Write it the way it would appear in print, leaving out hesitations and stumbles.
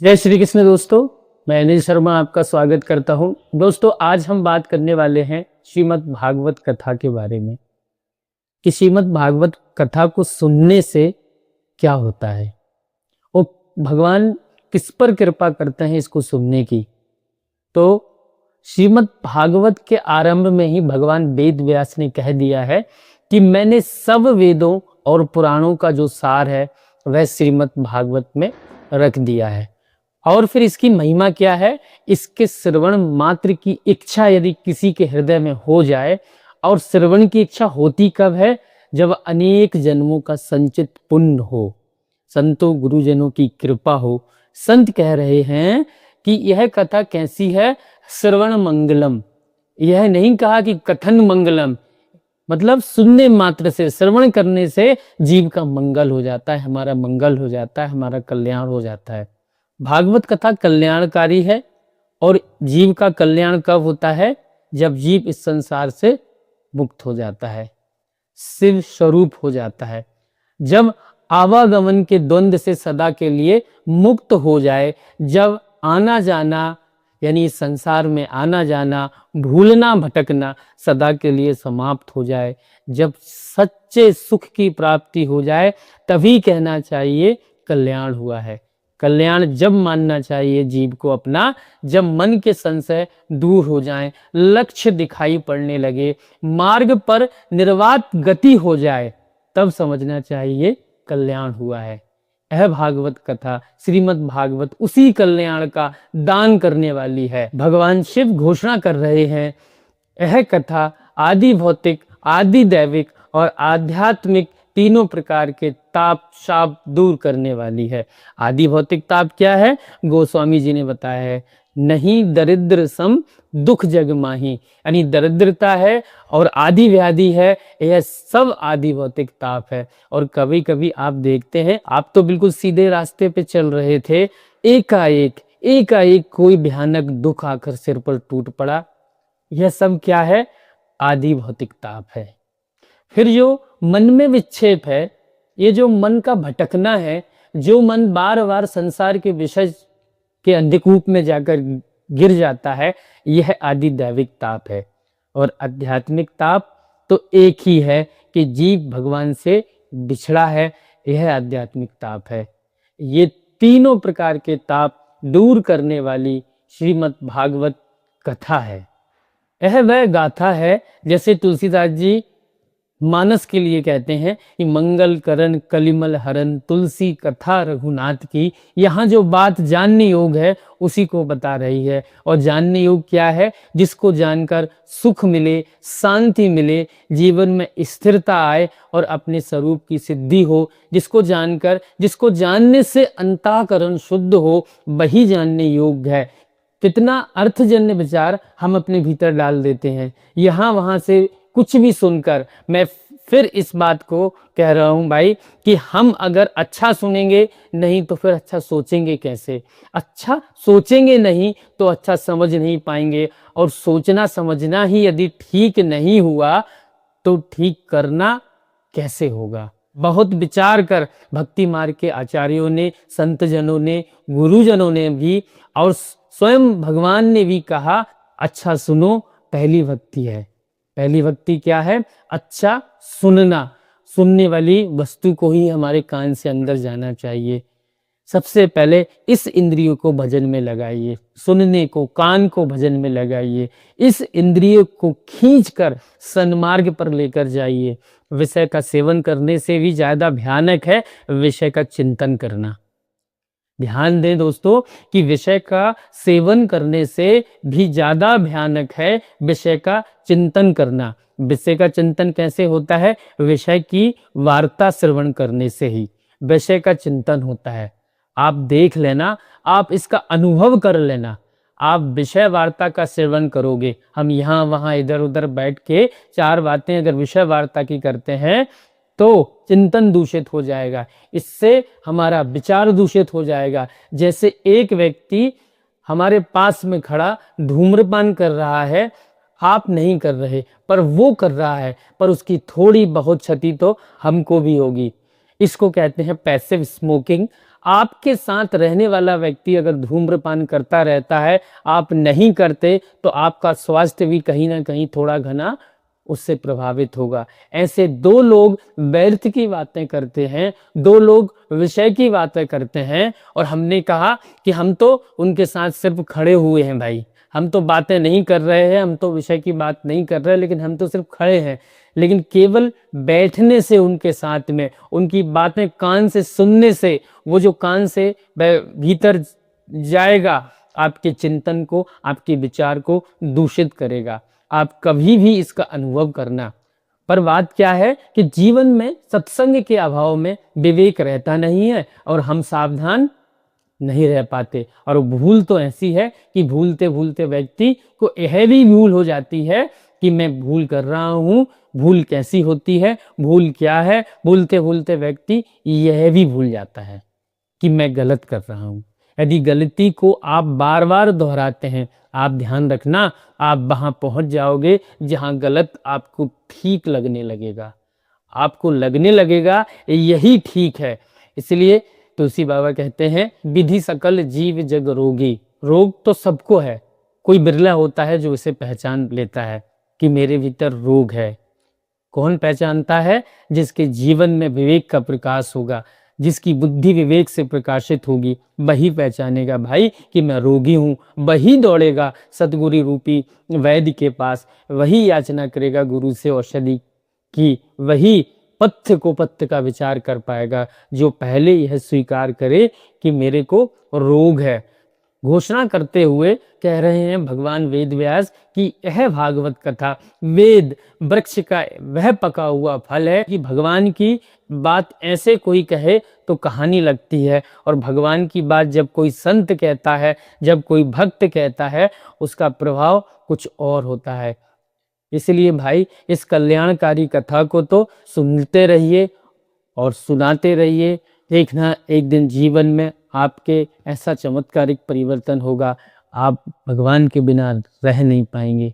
जय श्री कृष्ण दोस्तों। मैं अनिल शर्मा आपका स्वागत करता हूं। दोस्तों, आज हम बात करने वाले हैं श्रीमद् भागवत कथा के बारे में कि श्रीमद् भागवत कथा को सुनने से क्या होता है और भगवान किस पर कृपा करते हैं इसको सुनने की। तो श्रीमद् भागवत के आरंभ में ही भगवान वेद व्यास ने कह दिया है कि मैंने सब वेदों और पुराणों का जो सार है वह श्रीमद् भागवत में रख दिया है। और फिर इसकी महिमा क्या है? इसके श्रवण मात्र की इच्छा यदि किसी के हृदय में हो जाए, और श्रवण की इच्छा होती कब है? जब अनेक जन्मों का संचित पुण्य हो, संतों गुरुजनों की कृपा हो। संत कह रहे हैं कि यह कथा कैसी है? श्रवण मंगलम। यह नहीं कहा कि कथन मंगलम, मतलब सुनने मात्र से, श्रवण करने से जीव का मंगल हो जाता है, हमारा मंगल हो जाता है, हमारा कल्याण हो जाता है। भागवत कथा कल्याणकारी है। और जीव का कल्याण कब होता है? जब जीव इस संसार से मुक्त हो जाता है, शिव स्वरूप हो जाता है, जब आवागमन के द्वंद्व से सदा के लिए मुक्त हो जाए, जब आना जाना यानी इस संसार में आना जाना, भूलना भटकना सदा के लिए समाप्त हो जाए, जब सच्चे सुख की प्राप्ति हो जाए, तभी कहना चाहिए कल्याण हुआ है। कल्याण जब मानना चाहिए जीव को अपना, जब मन के संशय दूर हो जाएं, लक्ष्य दिखाई पड़ने लगे, मार्ग पर निर्वात गति हो जाए, तब समझना चाहिए कल्याण हुआ है। यह भागवत कथा श्रीमद् भागवत उसी कल्याण का दान करने वाली है। भगवान शिव घोषणा कर रहे हैं, यह कथा आदि भौतिक, आदि दैविक और आध्यात्मिक तीनों प्रकार के ताप शाप दूर करने वाली है। आदि भौतिक ताप क्या है? गोस्वामी जी ने बताया है, नहीं दरिद्र सम दुख जग माही, यानी दरिद्रता है और आदि व्याधि है, यह सब आदि भौतिक ताप है। और कभी कभी आप देखते हैं, आप तो बिल्कुल सीधे रास्ते पे चल रहे थे, एकाएक कोई भयानक दुख आकर सिर पर टूट पड़ा। यह सब क्या है? आदि भौतिक ताप है। फिर जो मन में विक्षेप है, ये जो मन का भटकना है, जो मन बार बार संसार के विषय के अंधकूप में जाकर गिर जाता है, यह आदि दैविक ताप है। और आध्यात्मिक ताप तो एक ही है कि जीव भगवान से बिछड़ा है, यह आध्यात्मिक ताप है। ये तीनों प्रकार के ताप दूर करने वाली श्रीमद् भागवत कथा है। यह वह गाथा है, जैसे तुलसीदास जी मानस के लिए कहते हैं कि मंगल करण कलिमल हरन तुलसी कथा रघुनाथ की। यहाँ जो बात जानने योग है उसी को बता रही है। और जानने योग क्या है? जिसको जानकर सुख मिले, शांति मिले, जीवन में स्थिरता आए और अपने स्वरूप की सिद्धि हो, जिसको जानने से अंतःकरण शुद्ध हो, वही जानने योग्य है। कितना अर्थजन्य विचार हम अपने भीतर डाल देते हैं, यहाँ वहाँ से कुछ भी सुनकर। मैं फिर इस बात को कह रहा हूं भाई कि हम अगर अच्छा सुनेंगे नहीं तो फिर अच्छा सोचेंगे कैसे? अच्छा सोचेंगे नहीं तो अच्छा समझ नहीं पाएंगे, और सोचना समझना ही यदि ठीक नहीं हुआ तो ठीक करना कैसे होगा? बहुत विचार कर भक्ति मार्ग के आचार्यों ने, संत जनों ने, गुरुजनों ने भी और स्वयं भगवान ने भी कहा, अच्छा सुनो, पहली भक्ति है। पहली भक्ति क्या है? अच्छा सुनना। सुनने वाली वस्तु को ही हमारे कान से अंदर जाना चाहिए। सबसे पहले इस इंद्रियों को भजन में लगाइए, सुनने को, कान को भजन में लगाइए, इस इंद्रियों को खींचकर सन्मार्ग पर लेकर जाइए। विषय का सेवन करने से भी ज्यादा भयानक है विषय का चिंतन करना। ध्यान दें दोस्तों कि विषय का सेवन करने से भी ज्यादा भयानक है विषय का चिंतन करना। विषय का चिंतन कैसे होता है? विषय की वार्ता श्रवण करने से ही विषय का चिंतन होता है। आप देख लेना, आप इसका अनुभव कर लेना। आप विषय वार्ता का सेवन करोगे, हम यहाँ वहाँ इधर उधर बैठ के चार बातें अगर विषय वार्ता की करते हैं तो चिंतन दूषित हो जाएगा, इससे हमारा विचार दूषित हो जाएगा। जैसे एक व्यक्ति हमारे पास में खड़ा धूम्रपान कर रहा है, आप नहीं कर रहे पर वो कर रहा है, पर उसकी थोड़ी बहुत क्षति तो हमको भी होगी। इसको कहते हैं पैसिव स्मोकिंग। आपके साथ रहने वाला व्यक्ति अगर धूम्रपान करता रहता है, आप नहीं करते, तो आपका स्वास्थ्य भी कहीं ना कहीं थोड़ा घना उससे प्रभावित होगा। ऐसे दो लोग व्यर्थ की बातें करते हैं, दो लोग विषय की बातें करते हैं, और हमने कहा कि हम तो उनके साथ सिर्फ खड़े हुए हैं भाई, हम तो बातें नहीं कर रहे हैं, हम तो विषय की बात नहीं कर रहे, लेकिन हम तो सिर्फ खड़े हैं। लेकिन केवल बैठने से उनके साथ में, उनकी बातें कान से सुनने से, वो जो कान से भीतर जाएगा, आपके चिंतन को, आपके विचार को दूषित करेगा। आप कभी भी इसका अनुभव करना। पर बात क्या है कि जीवन में सत्संग के अभाव में विवेक रहता नहीं है और हम सावधान नहीं रह पाते। और भूल तो ऐसी है कि भूलते भूलते व्यक्ति को यह भी भूल हो जाती है कि मैं भूल कर रहा हूँ, भूल कैसी होती है, भूल क्या है। भूलते भूलते व्यक्ति यह भी भूल जाता है कि मैं गलत कर रहा हूँ। यदि गलती को आप बार बार दोहराते हैं, आप ध्यान रखना, आप वहां पहुंच जाओगे जहां गलत आपको ठीक लगने लगेगा, आपको लगने लगेगा यही ठीक है। इसलिए तुलसी बाबा कहते हैं, विधि सकल जीव जग रोगी। रोग तो सबको है, कोई बिरला होता है जो इसे पहचान लेता है कि मेरे भीतर रोग है। कौन पहचानता है? जिसके जीवन में विवेक का प्रकाश होगा, जिसकी बुद्धि विवेक से प्रकाशित होगी, वही पहचानेगा भाई कि मैं रोगी हूँ। वही दौड़ेगा सतगुरु रूपी वैद्य के पास, वही याचना करेगा गुरु से औषधि की, वही पथ्य को पथ्य का विचार कर पाएगा जो पहले यह स्वीकार करे कि मेरे को रोग है। घोषणा करते हुए कह रहे हैं भगवान वेद व्यास कि यह भागवत कथा वेद वृक्ष का वह पका हुआ फल है कि भगवान की बात ऐसे कोई कहे तो कहानी लगती है, और भगवान की बात जब कोई संत कहता है, जब कोई भक्त कहता है, उसका प्रभाव कुछ और होता है। इसलिए भाई इस कल्याणकारी कथा को तो सुनते रहिए और सुनाते रहिए। देखना एक दिन जीवन में आपके ऐसा चमत्कारिक परिवर्तन होगा, आप भगवान के बिना रह नहीं पाएंगे।